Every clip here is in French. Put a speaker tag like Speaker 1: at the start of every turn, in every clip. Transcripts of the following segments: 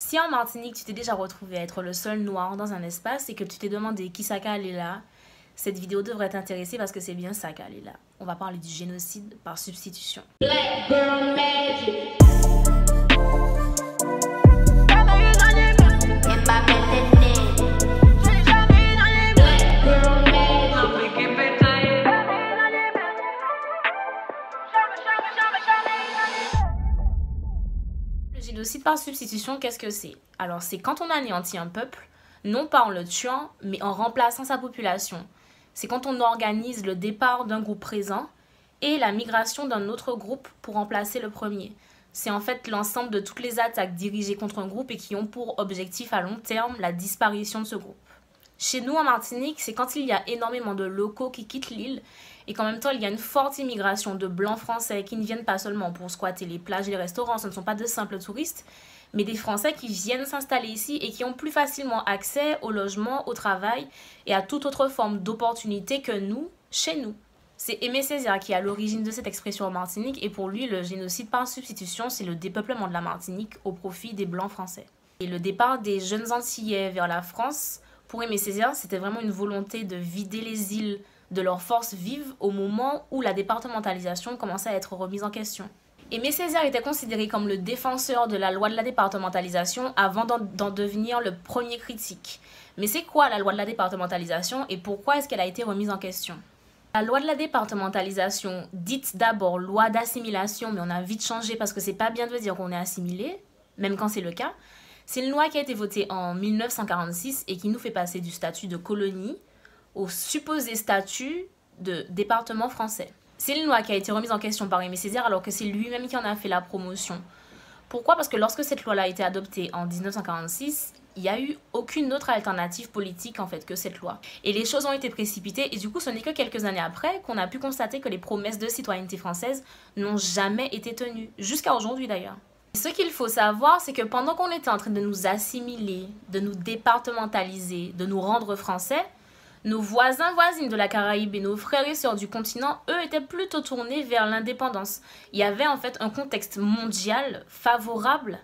Speaker 1: Si en Martinique, tu t'es déjà retrouvé à être le seul noir dans un espace et que tu t'es demandé qui ça allait là, cette vidéo devrait t'intéresser parce que c'est bien ça qu'elle est là. On va parler du génocide par substitution. Black girl magic. Le génocide par substitution, qu'est-ce que c'est? Alors, c'est quand on anéantit un peuple, non pas en le tuant, mais en remplaçant sa population. C'est quand on organise le départ d'un groupe présent et la migration d'un autre groupe pour remplacer le premier. C'est en fait l'ensemble de toutes les attaques dirigées contre un groupe et qui ont pour objectif à long terme la disparition de ce groupe. Chez nous en Martinique, c'est quand il y a énormément de locaux qui quittent l'île et qu'en même temps il y a une forte immigration de blancs français qui ne viennent pas seulement pour squatter les plages et les restaurants, ce ne sont pas de simples touristes, mais des Français qui viennent s'installer ici et qui ont plus facilement accès au logement, au travail et à toute autre forme d'opportunité que nous, chez nous. C'est Aimé Césaire qui est à l'origine de cette expression en Martinique et pour lui, le génocide par substitution, c'est le dépeuplement de la Martinique au profit des blancs français. Et le départ des jeunes Antillais vers la France, pour Aimé Césaire, c'était vraiment une volonté de vider les îles de leurs forces vives au moment où la départementalisation commençait à être remise en question. Aimé Césaire était considéré comme le défenseur de la loi de la départementalisation avant d'en devenir le premier critique. Mais c'est quoi la loi de la départementalisation et pourquoi est-ce qu'elle a été remise en question? La loi de la départementalisation, dite d'abord loi d'assimilation, mais on a vite changé parce que c'est pas bien de dire qu'on est assimilé, même quand c'est le cas, c'est une loi qui a été votée en 1946 et qui nous fait passer du statut de colonie au supposé statut de département français. C'est une loi qui a été remise en question par Aimé Césaire alors que c'est lui-même qui en a fait la promotion. Pourquoi? Parce que lorsque cette loi-là a été adoptée en 1946, il n'y a eu aucune autre alternative politique en fait que cette loi. Et les choses ont été précipitées et du coup ce n'est que quelques années après qu'on a pu constater que les promesses de citoyenneté française n'ont jamais été tenues, jusqu'à aujourd'hui d'ailleurs. Ce qu'il faut savoir, c'est que pendant qu'on était en train de nous assimiler, de nous départementaliser, de nous rendre français, nos voisins-voisines de la Caraïbe et nos frères et sœurs du continent, eux, étaient plutôt tournés vers l'indépendance. Il y avait en fait un contexte mondial favorable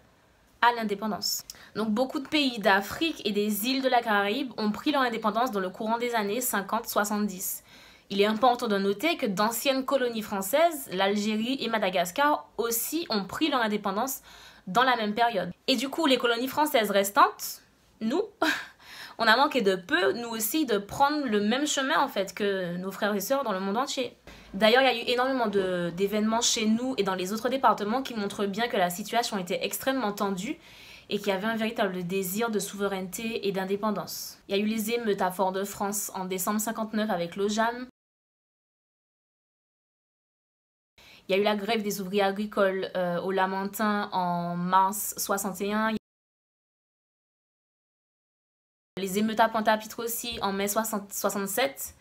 Speaker 1: à l'indépendance. Donc beaucoup de pays d'Afrique et des îles de la Caraïbe ont pris leur indépendance dans le courant des années 50-70. Il est important de noter que d'anciennes colonies françaises, l'Algérie et Madagascar aussi ont pris leur indépendance dans la même période. Et du coup, les colonies françaises restantes, nous, on a manqué de peu, nous aussi, de prendre le même chemin en fait que nos frères et sœurs dans le monde entier. D'ailleurs, il y a eu énormément d'événements chez nous et dans les autres départements qui montrent bien que la situation était extrêmement tendue et qu'il y avait un véritable désir de souveraineté et d'indépendance. Il y a eu les émeutes à Fort-de-France en décembre 59 avec l'OJAM. Il y a eu la grève des ouvriers agricoles au Lamentin en mars 61. Les émeutes à Pointe-à-Pitre aussi en mai 67.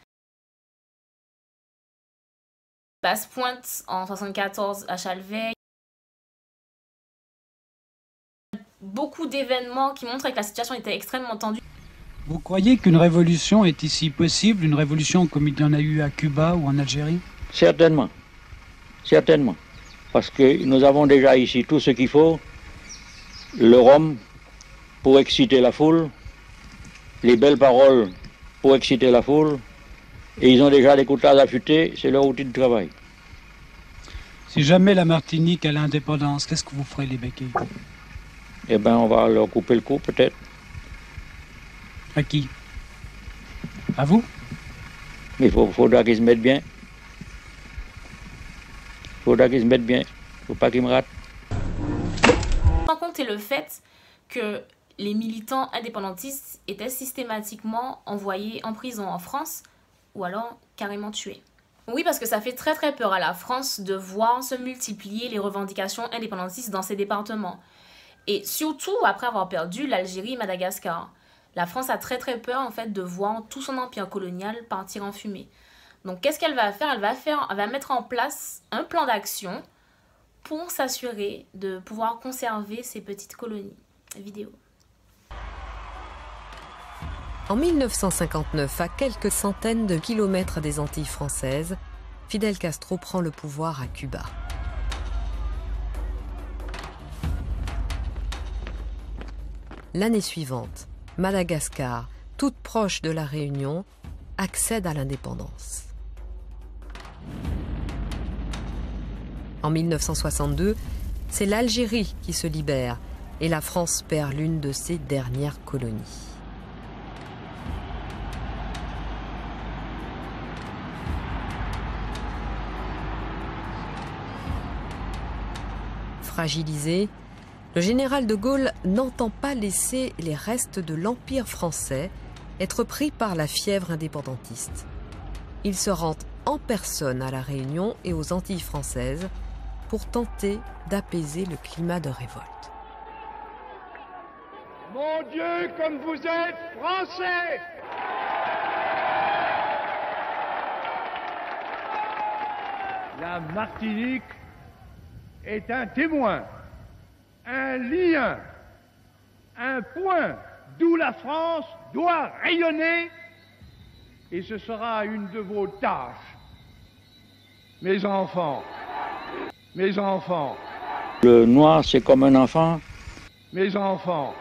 Speaker 1: Basse-Pointe en 74 à Chalvet. Beaucoup d'événements qui montrent que la situation était extrêmement tendue.
Speaker 2: Vous croyez qu'une révolution est ici possible, une révolution comme il y en a eu à Cuba ou en Algérie?
Speaker 3: Certainement. Certainement. Parce que nous avons déjà ici tout ce qu'il faut. Le rhum pour exciter la foule, les belles paroles pour exciter la foule, et ils ont déjà les quotas affûtés, c'est leur outil de travail.
Speaker 2: Si jamais la Martinique a l'indépendance, qu'est-ce que vous ferez les béquets?
Speaker 3: Eh bien, on va leur couper le cou, peut-être.
Speaker 2: À qui? À vous?
Speaker 3: Mais il faudra qu'ils se mettent bien. Il faudra qu'ils se mettent bien. Il ne faut pas qu'ils me ratent.
Speaker 1: Sans compter le fait que les militants indépendantistes étaient systématiquement envoyés en prison en France ou alors carrément tués. Oui, parce que ça fait très très peur à la France de voir se multiplier les revendications indépendantistes dans ces départements. Et surtout après avoir perdu l'Algérie et Madagascar. La France a très très peur en fait de voir tout son empire colonial partir en fumée. Donc qu'est-ce qu'elle va faire? Elle va mettre en place un plan d'action pour s'assurer de pouvoir conserver ces petites colonies. Vidéo.
Speaker 4: En 1959, à quelques centaines de kilomètres des Antilles françaises, Fidel Castro prend le pouvoir à Cuba. L'année suivante, Madagascar, toute proche de la Réunion, accède à l'indépendance. En 1962, c'est l'Algérie qui se libère et la France perd l'une de ses dernières colonies. Fragilisé, le général de Gaulle n'entend pas laisser les restes de l'Empire français être pris par la fièvre indépendantiste. Il se rend en personne à La Réunion et aux Antilles françaises pour tenter d'apaiser le climat de révolte.
Speaker 5: Mon Dieu, comme vous êtes français! La Martinique est un témoin, un lien, un point d'où la France doit rayonner, et ce sera une de vos tâches. Mes enfants, mes enfants.
Speaker 3: Le noir, c'est comme un enfant.
Speaker 5: Mes enfants.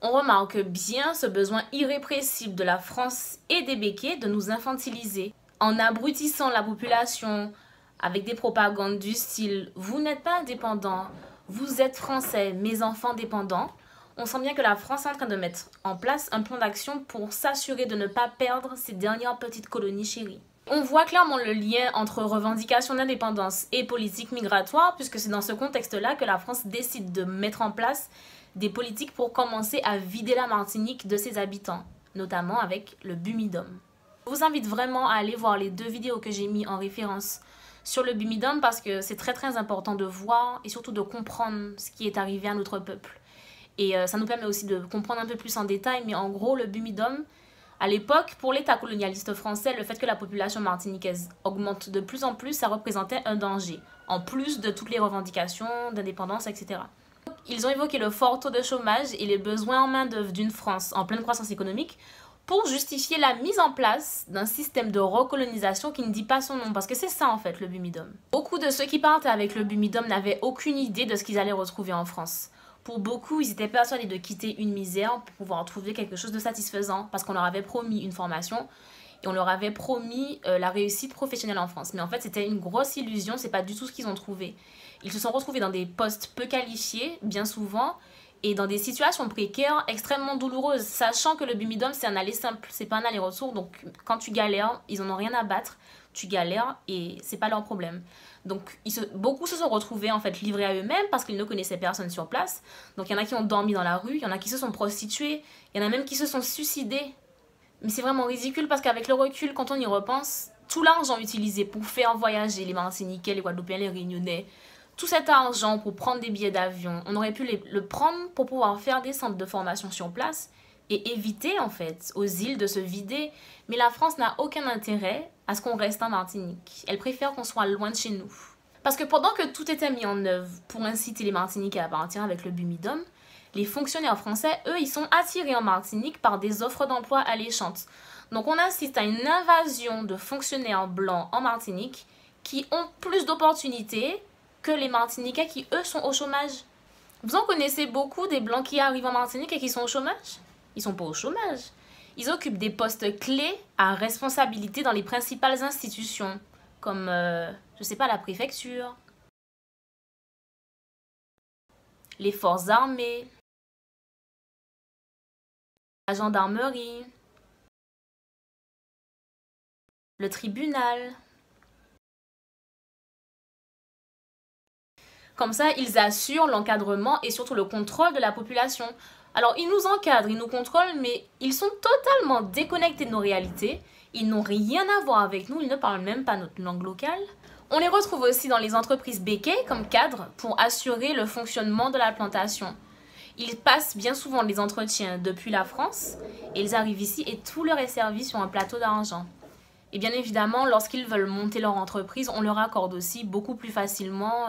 Speaker 1: On remarque bien ce besoin irrépressible de la France et des béquets de nous infantiliser, en abrutissant la population avec des propagandes du style « Vous n'êtes pas indépendants, vous êtes français, mes enfants dépendants ». On sent bien que la France est en train de mettre en place un plan d'action pour s'assurer de ne pas perdre ses dernières petites colonies chéries. On voit clairement le lien entre revendication d'indépendance et politique migratoire, puisque c'est dans ce contexte-là que la France décide de mettre en place des politiques pour commencer à vider la Martinique de ses habitants, notamment avec le Bumidum. Je vous invite vraiment à aller voir les 2 vidéos que j'ai mis en référence sur le Bumidum parce que c'est très important de voir et surtout de comprendre ce qui est arrivé à notre peuple. Et ça nous permet aussi de comprendre un peu plus en détail, mais en gros, le Bumidum, à l'époque, pour l'État colonialiste français, le fait que la population martiniquaise augmente de plus en plus, ça représentait un danger, en plus de toutes les revendications d'indépendance, etc. Ils ont évoqué le fort taux de chômage et les besoins en main-d'œuvre d'une France en pleine croissance économique pour justifier la mise en place d'un système de recolonisation qui ne dit pas son nom, parce que c'est ça en fait le Bumidum. Beaucoup de ceux qui partaient avec le Bumidum n'avaient aucune idée de ce qu'ils allaient retrouver en France. Pour beaucoup, ils étaient persuadés de quitter une misère pour pouvoir trouver quelque chose de satisfaisant, parce qu'on leur avait promis une formation et on leur avait promis la réussite professionnelle en France. Mais en fait, c'était une grosse illusion, c'est pas du tout ce qu'ils ont trouvé. Ils se sont retrouvés dans des postes peu qualifiés, bien souvent, et dans des situations précaires extrêmement douloureuses, sachant que le Bumidum, c'est un aller simple, c'est pas un aller-retour. Donc, quand tu galères, ils en ont rien à battre, tu galères et c'est pas leur problème. Donc, beaucoup se sont retrouvés en fait livrés à eux-mêmes parce qu'ils ne connaissaient personne sur place. Donc, il y en a qui ont dormi dans la rue, il y en a qui se sont prostitués, il y en a même qui se sont suicidés. Mais c'est vraiment ridicule parce qu'avec le recul, quand on y repense, tout l'argent utilisé pour faire voyager les Martiniquais, les Guadeloupéens, les Réunionnais, tout cet argent pour prendre des billets d'avion, on aurait pu le prendre pour pouvoir faire des centres de formation sur place et éviter en fait aux îles de se vider. Mais la France n'a aucun intérêt à ce qu'on reste en Martinique. Elle préfère qu'on soit loin de chez nous. Parce que pendant que tout était mis en œuvre pour inciter les Martiniquais à partir avec le Bumidum, les fonctionnaires français, eux, ils sont attirés en Martinique par des offres d'emploi alléchantes. Donc on assiste à une invasion de fonctionnaires blancs en Martinique qui ont plus d'opportunités que les Martiniquais qui, eux, sont au chômage. Vous en connaissez beaucoup des Blancs qui arrivent en Martinique et qui sont au chômage? Ils sont pas au chômage. Ils occupent des postes clés à responsabilité dans les principales institutions, comme, je sais pas, la préfecture, les forces armées, la gendarmerie, le tribunal. Comme ça, ils assurent l'encadrement et surtout le contrôle de la population. Alors, ils nous encadrent, ils nous contrôlent, mais ils sont totalement déconnectés de nos réalités. Ils n'ont rien à voir avec nous, ils ne parlent même pas notre langue locale. On les retrouve aussi dans les entreprises béquets comme cadres pour assurer le fonctionnement de la plantation. Ils passent bien souvent les entretiens depuis la France et ils arrivent ici et tout leur est servi sur un plateau d'argent. Et bien évidemment, lorsqu'ils veulent monter leur entreprise, on leur accorde aussi beaucoup plus facilement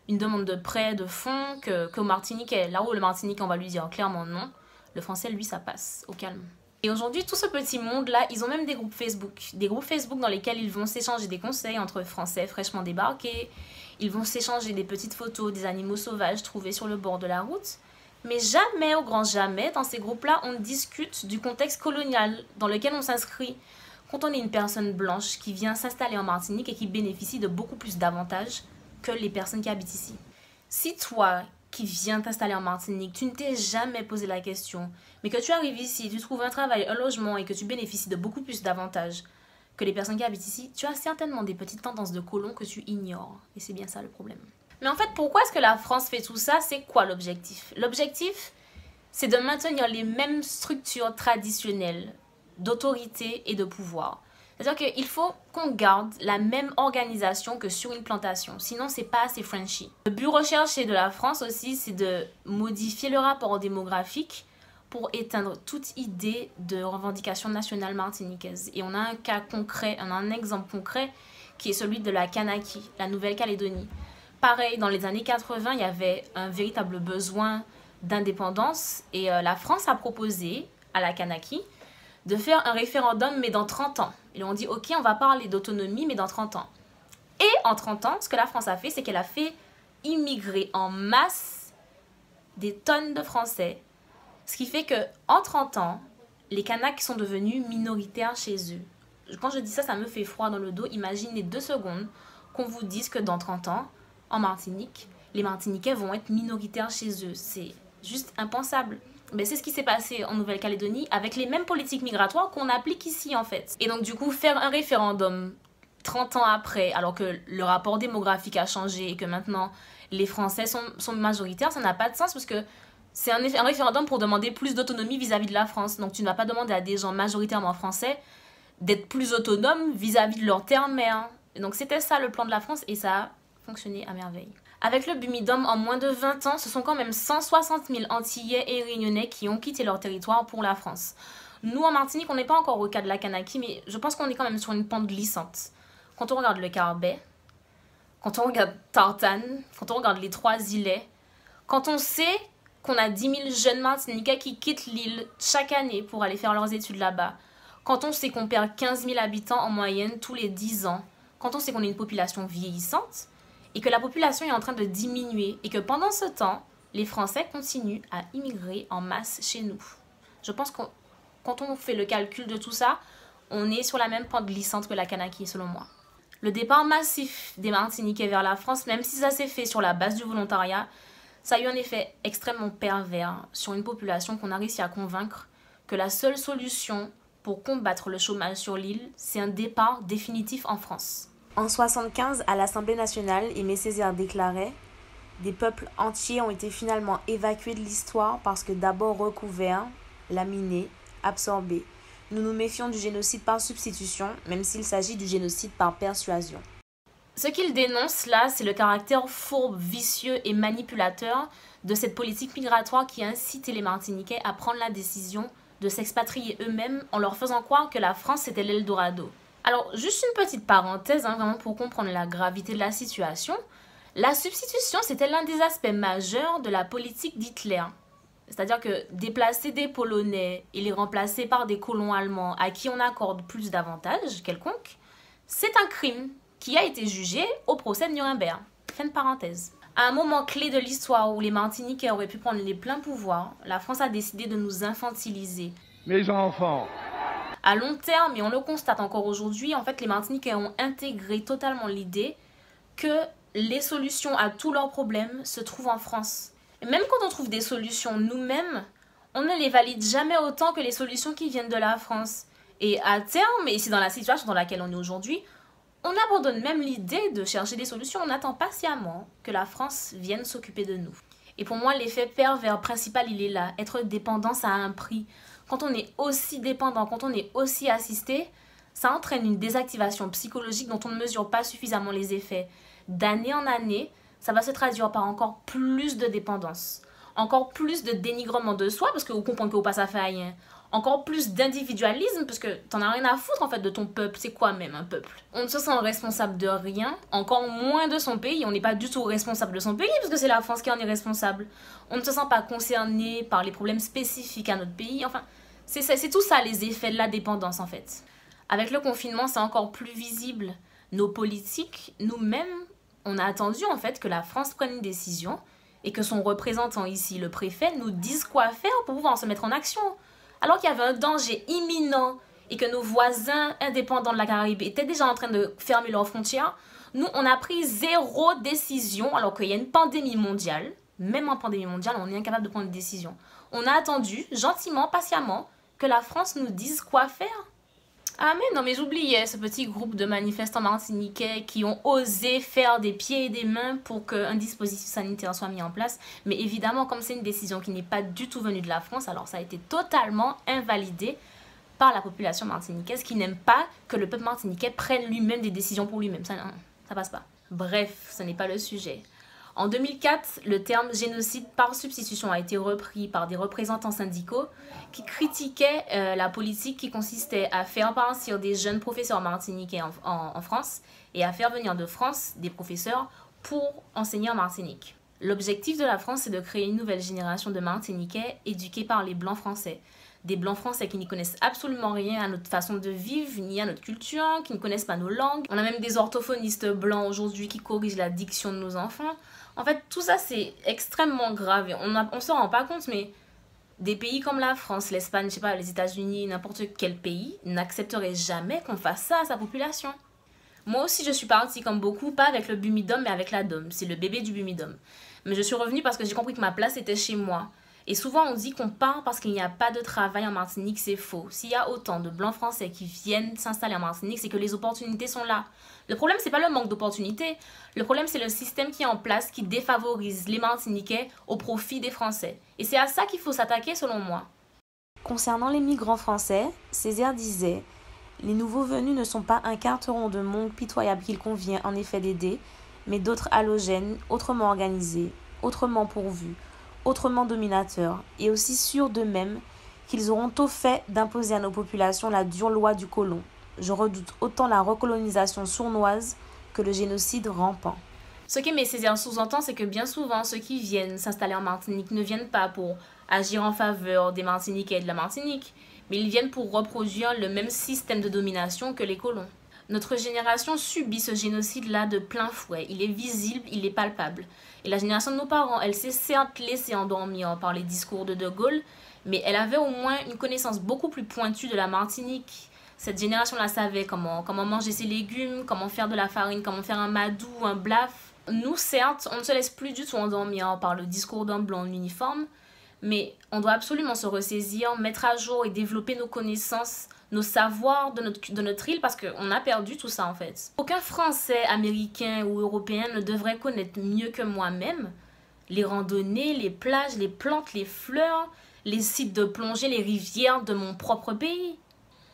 Speaker 1: une demande de prêt, de fonds qu'au Martiniquais. Là où le Martiniquais, on va lui dire clairement non. Le français, lui, ça passe au calme. Et aujourd'hui, tout ce petit monde-là, ils ont même des groupes Facebook. Des groupes Facebook dans lesquels ils vont s'échanger des conseils entre Français fraîchement débarqués. Ils vont s'échanger des petites photos des animaux sauvages trouvés sur le bord de la route. Mais jamais, au grand jamais, dans ces groupes-là, on discute du contexte colonial dans lequel on s'inscrit. Quand on est une personne blanche qui vient s'installer en Martinique et qui bénéficie de beaucoup plus d'avantages que les personnes qui habitent ici. Si toi, qui viens t'installer en Martinique, tu ne t'es jamais posé la question, mais que tu arrives ici, tu trouves un travail, un logement et que tu bénéficies de beaucoup plus d'avantages que les personnes qui habitent ici, tu as certainement des petites tendances de colons que tu ignores. Et c'est bien ça le problème. Mais en fait, pourquoi est-ce que la France fait tout ça? C'est quoi l'objectif? L'objectif, c'est de maintenir les mêmes structures traditionnelles d'autorité et de pouvoir. C'est-à-dire qu'il faut qu'on garde la même organisation que sur une plantation. Sinon, c'est pas assez Frenchy. Le but recherché de la France aussi, c'est de modifier le rapport démographique pour éteindre toute idée de revendication nationale martiniquaise. Et on a un cas concret, on a un exemple concret qui est celui de la Kanaki, la Nouvelle-Calédonie. Pareil, dans les années 80, il y avait un véritable besoin d'indépendance et la France a proposé à la Kanaki de faire un référendum, mais dans 30 ans. Ils ont dit, ok, on va parler d'autonomie, mais dans 30 ans. Et en 30 ans, ce que la France a fait, c'est qu'elle a fait immigrer en masse des tonnes de Français. Ce qui fait qu'en 30 ans, les Kanaks sont devenus minoritaires chez eux. Quand je dis ça, ça me fait froid dans le dos. Imaginez 2 secondes qu'on vous dise que dans 30 ans, en Martinique, les Martiniquais vont être minoritaires chez eux. C'est juste impensable. Mais c'est ce qui s'est passé en Nouvelle-Calédonie avec les mêmes politiques migratoires qu'on applique ici en fait. Et donc du coup, faire un référendum 30 ans après, alors que le rapport démographique a changé et que maintenant les Français sont majoritaires, ça n'a pas de sens parce que c'est un référendum pour demander plus d'autonomie vis-à-vis de la France. Donc tu ne vas pas demander à des gens majoritairement français d'être plus autonomes vis-à-vis de leur terre-mère. Donc c'était ça le plan de la France et ça a fonctionné à merveille. Avec le Bumidum, en moins de 20 ans, ce sont quand même 160 000 Antillais et Réunionnais qui ont quitté leur territoire pour la France. Nous, en Martinique, on n'est pas encore au cas de la Kanaki, mais je pense qu'on est quand même sur une pente glissante. Quand on regarde le Carbet, quand on regarde Tartane, quand on regarde les 3 îlets, quand on sait qu'on a 10 000 jeunes Martiniquais qui quittent l'île chaque année pour aller faire leurs études là-bas, quand on sait qu'on perd 15 000 habitants en moyenne tous les 10 ans, quand on sait qu'on est une population vieillissante, et que la population est en train de diminuer et que pendant ce temps, les Français continuent à immigrer en masse chez nous. Je pense que quand on fait le calcul de tout ça, on est sur la même pente glissante que la Kanaki, selon moi. Le départ massif des Martiniquais vers la France, même si ça s'est fait sur la base du volontariat, ça a eu un effet extrêmement pervers sur une population qu'on a réussi à convaincre que la seule solution pour combattre le chômage sur l'île, c'est un départ définitif en France. En 1975, à l'Assemblée nationale, Aimé Césaire déclarait « Des peuples entiers ont été finalement évacués de l'histoire parce que d'abord recouverts, laminés, absorbés. Nous nous méfions du génocide par substitution, même s'il s'agit du génocide par persuasion. » Ce qu'il dénonce là, c'est le caractère fourbe, vicieux et manipulateur de cette politique migratoire qui a incité les Martiniquais à prendre la décision de s'expatrier eux-mêmes en leur faisant croire que la France c'était l'Eldorado. Alors, juste une petite parenthèse, vraiment pour comprendre la gravité de la situation. La substitution, c'était l'un des aspects majeurs de la politique d'Hitler. C'est-à-dire que déplacer des Polonais et les remplacer par des colons allemands à qui on accorde plus d'avantages quelconques, c'est un crime qui a été jugé au procès de Nuremberg. Fin de parenthèse. À un moment clé de l'histoire où les Martiniquais auraient pu prendre les pleins pouvoirs, la France a décidé de nous infantiliser.
Speaker 5: Mes enfants,
Speaker 1: à long terme, et on le constate encore aujourd'hui, en fait, les Martiniquais ont intégré totalement l'idée que les solutions à tous leurs problèmes se trouvent en France. Et même quand on trouve des solutions nous-mêmes, on ne les valide jamais autant que les solutions qui viennent de la France. Et à terme, et c'est dans la situation dans laquelle on est aujourd'hui, on abandonne même l'idée de chercher des solutions. On attend patiemment que la France vienne s'occuper de nous. Et pour moi, l'effet pervers principal, il est là. Être dépendant, ça a un prix. Quand on est aussi dépendant, quand on est aussi assisté, ça entraîne une désactivation psychologique dont on ne mesure pas suffisamment les effets. D'année en année, ça va se traduire par encore plus de dépendance, encore plus de dénigrement de soi, parce que vous comprenez que vous passez à faille, encore plus d'individualisme, parce que t'en as rien à foutre en fait de ton peuple. C'est quoi même un peuple? On ne se sent responsable de rien, encore moins de son pays. On n'est pas du tout responsable de son pays, parce que c'est la France qui en est responsable. On ne se sent pas concerné par les problèmes spécifiques à notre pays. Enfin, c'est tout ça les effets de la dépendance en fait. Avec le confinement, c'est encore plus visible. Nos politiques, nous-mêmes, on a attendu en fait que la France prenne une décision et que son représentant ici, le préfet, nous dise quoi faire pour pouvoir se mettre en action. Alors qu'il y avait un danger imminent et que nos voisins indépendants de la Caraïbe étaient déjà en train de fermer leurs frontières, nous, on a pris 0 décision alors qu'il y a une pandémie mondiale. Même en pandémie mondiale, on est incapable de prendre une décision. On a attendu, gentiment, patiemment, que la France nous dise quoi faire. Ah mais non, mais j'oubliais ce petit groupe de manifestants martiniquais qui ont osé faire des pieds et des mains pour qu'un dispositif sanitaire soit mis en place. Mais évidemment, comme c'est une décision qui n'est pas du tout venue de la France, alors ça a été totalement invalidé par la population martiniquaise qui n'aime pas que le peuple martiniquais prenne lui-même des décisions pour lui-même. Ça passe pas. Bref, ce n'est pas le sujet. En 2004, le terme génocide par substitution a été repris par des représentants syndicaux qui critiquaient la politique qui consistait à faire partir des jeunes professeurs martiniquais en France et à faire venir de France des professeurs pour enseigner en Martinique. L'objectif de la France, c'est de créer une nouvelle génération de Martiniquais éduqués par les Blancs français. Des Blancs français qui n'y connaissent absolument rien à notre façon de vivre, ni à notre culture, qui ne connaissent pas nos langues. On a même des orthophonistes blancs aujourd'hui qui corrigent la diction de nos enfants. En fait, tout ça, c'est extrêmement grave. On ne se rend pas compte, mais des pays comme la France, l'Espagne, je sais pas, les États-Unis, n'importe quel pays, n'accepterait jamais qu'on fasse ça à sa population. Moi aussi, je suis partie comme beaucoup, pas avec le Bumidum, mais avec la DOM. C'est le bébé du Bumidum. Mais je suis revenue parce que j'ai compris que ma place était chez moi. Et souvent, on dit qu'on part parce qu'il n'y a pas de travail en Martinique, c'est faux. S'il y a autant de Blancs français qui viennent s'installer en Martinique, c'est que les opportunités sont là. Le problème, c'est pas le manque d'opportunités. Le problème, c'est le système qui est en place qui défavorise les Martiniquais au profit des Français. Et c'est à ça qu'il faut s'attaquer, selon moi.
Speaker 6: Concernant les migrants français, Césaire disait « Les nouveaux venus ne sont pas un carteron de monde pitoyable qu'il convient en effet d'aider, mais d'autres halogènes, autrement organisés, autrement pourvus, autrement dominateurs, et aussi sûrs d'eux-mêmes qu'ils auront au fait d'imposer à nos populations la dure loi du colon. Je redoute autant la recolonisation sournoise que le génocide rampant. »
Speaker 1: Ce qu'Aimé Césaire sous-entend, c'est que bien souvent, ceux qui viennent s'installer en Martinique ne viennent pas pour agir en faveur des Martiniquais et de la Martinique, mais ils viennent pour reproduire le même système de domination que les colons. Notre génération subit ce génocide-là de plein fouet. Il est visible, il est palpable. Et la génération de nos parents, elle s'est certes laissée endormir par les discours de De Gaulle, mais elle avait au moins une connaissance beaucoup plus pointue de la Martinique. Cette génération-là savait comment manger ses légumes, comment faire de la farine, comment faire un madou, un blaf. Nous, certes, on ne se laisse plus du tout endormir par le discours d'un blanc en uniforme, mais on doit absolument se ressaisir, mettre à jour et développer nos connaissances, nos savoirs de notre île, parce qu'on a perdu tout ça en fait. Aucun Français, Américain ou Européen ne devrait connaître mieux que moi-même les randonnées, les plages, les plantes, les fleurs, les sites de plongée, les rivières de mon propre pays.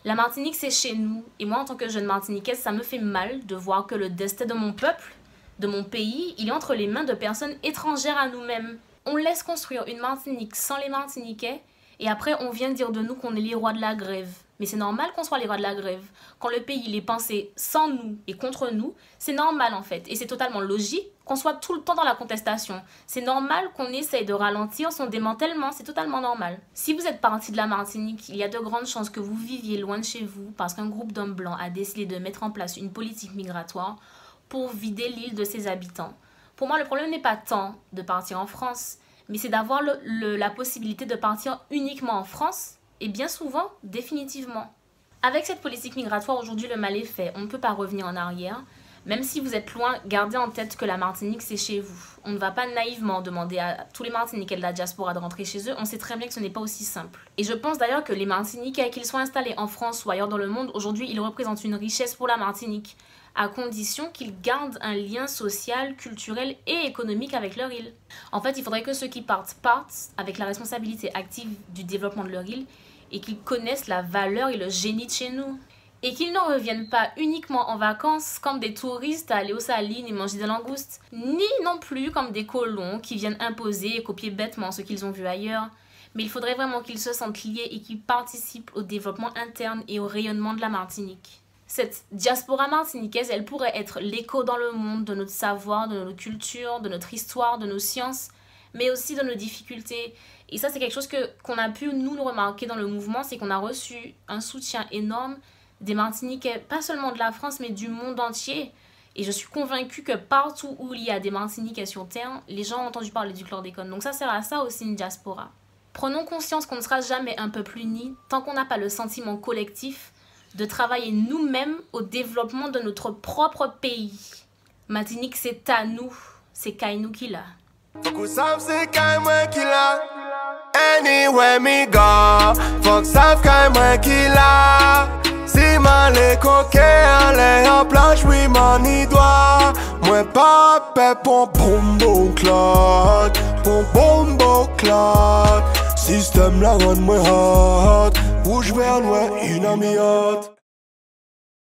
Speaker 1: La Martinique, c'est chez nous. Et moi, en tant que jeune Martiniquaise, ça me fait mal de voir que le destin de mon peuple, de mon pays, il est entre les mains de personnes étrangères à nous-mêmes. On laisse construire une Martinique sans les Martiniquais et après on vient dire de nous qu'on est les rois de la grève. Mais c'est normal qu'on soit les rois de la grève. Quand le pays il est pensé sans nous et contre nous, c'est normal en fait. Et c'est totalement logique qu'on soit tout le temps dans la contestation. C'est normal qu'on essaye de ralentir son démantèlement, c'est totalement normal. Si vous êtes parti de la Martinique, il y a de grandes chances que vous viviez loin de chez vous parce qu'un groupe d'hommes blancs a décidé de mettre en place une politique migratoire pour vider l'île de ses habitants. Pour moi, le problème n'est pas tant de partir en France, mais c'est d'avoir la possibilité de partir uniquement en France, et bien souvent, définitivement. Avec cette politique migratoire, aujourd'hui, le mal est fait. On ne peut pas revenir en arrière. Même si vous êtes loin, gardez en tête que la Martinique, c'est chez vous. On ne va pas naïvement demander à tous les Martiniquais de la diaspora de rentrer chez eux. On sait très bien que ce n'est pas aussi simple. Et je pense d'ailleurs que les Martiniquais, qu'ils soient installés en France ou ailleurs dans le monde, aujourd'hui, ils représentent une richesse pour la Martinique, à condition qu'ils gardent un lien social, culturel et économique avec leur île. En fait, il faudrait que ceux qui partent avec la responsabilité active du développement de leur île et qu'ils connaissent la valeur et le génie de chez nous. Et qu'ils ne reviennent pas uniquement en vacances comme des touristes à aller aux Salines et manger des langoustes, ni non plus comme des colons qui viennent imposer et copier bêtement ce qu'ils ont vu ailleurs. Mais il faudrait vraiment qu'ils se sentent liés et qu'ils participent au développement interne et au rayonnement de la Martinique. Cette diaspora martiniquaise, elle pourrait être l'écho dans le monde de notre savoir, de notre culture, de notre histoire, de nos sciences, mais aussi de nos difficultés. Et ça, c'est quelque chose qu'on a pu nous remarquer dans le mouvement, c'est qu'on a reçu un soutien énorme des Martiniquais, pas seulement de la France, mais du monde entier, Et je suis convaincue que partout où il y a des Martiniquais sur Terre, les gens ont entendu parler du chlordécone. Donc ça sert à ça aussi une diaspora. Prenons conscience qu'on ne sera jamais un peuple uni tant qu'on n'a pas le sentiment collectif de travailler nous-mêmes au développement de notre propre pays. Martinique, c'est à nous, c'est Kainou qui l'a.
Speaker 7: Anywhere me go, fuck sav kay mwen ki la. Si man le koke an le an planche, oui man y doit. Mwen pa pe pon bombo clot, pon bombo clot. System la rend mwen hot, rouge vert noir inamiot.